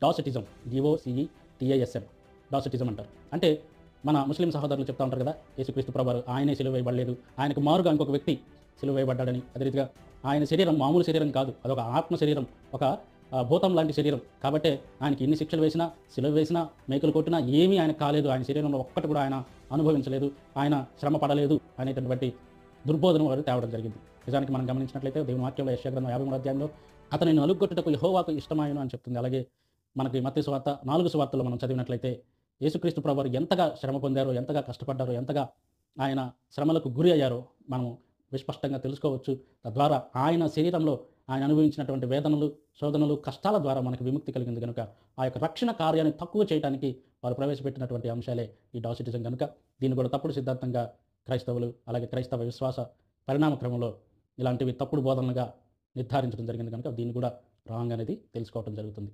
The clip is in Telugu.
డాసెటిజం, DOCETISM, డాసెటిజం అంటారు. అంటే మన ముస్లిం సహోదరులు చెప్తా ఉంటారు కదా, యేసుక్రీస్తు ప్రభువారు ఆయనే సిలువ వేయబడలేదు, ఆయనకు మారుగా ఇంకొక వ్యక్తి సిలువ వేయబడ్డాడని. అదే రీతిగా ఆయన శరీరం మామూలు శరీరం కాదు, అదొక ఆత్మ శరీరం, ఒక భూతం లాంటి శరీరం. కాబట్టే ఆయనకి ఎన్ని శిక్షలు వేసినా, సిలువ వేసినా, మేకులు కొట్టినా ఏమీ ఆయనకు కాలేదు, ఆయన శరీరంలో ఒక్కటి కూడా ఆయన అనుభవించలేదు, ఆయన శ్రమ పడలేదు అనేటటువంటి దుర్బోధన వారు తేవడం జరిగింది. నిజానికి మనం గమనించినట్లయితే దేవుని వాక్యంలో యెషయా గ్రంథం 53వ అధ్యాయంలో అతనిని నలుగొట్టుటకు యెహోవాకు ఇష్టమాయెను అని చెప్తుంది. అలాగే మనకి మత్తయి సువార్త 4 సువార్తల్లో మనం చదివినట్లయితే యేసుక్రీస్తు ప్రభువారు ఎంతగా శ్రమ పొందారో, ఎంతగా కష్టపడ్డారో, ఎంతగా ఆయన శ్రమలకు గురి అయ్యారో మనం విస్పష్టంగా తెలుసుకోవచ్చు. తద్వారా ఆయన శరీరంలో ఆయన అనుభవించినటువంటి వేదనలు, శోధనలు, కష్టాల ద్వారా మనకు విముక్తి కలిగింది గనుక ఆ యొక్క రక్షణ కార్యాన్ని తక్కువ చేయడానికి వారు ప్రవేశపెట్టినటువంటి అంశాలే ఈ డాసెటిజం గనుక దీన్ని కూడా తప్పుడు సిద్ధాంతంగా క్రైస్తవులు, అలాగే క్రైస్తవ విశ్వాస పరిణామ క్రమంలో ఇలాంటివి తప్పుడు బోధనలుగా నిర్ధారించడం జరిగింది కనుక దీన్ని కూడా రాంగ్ అనేది తెలుసుకోవడం జరుగుతుంది.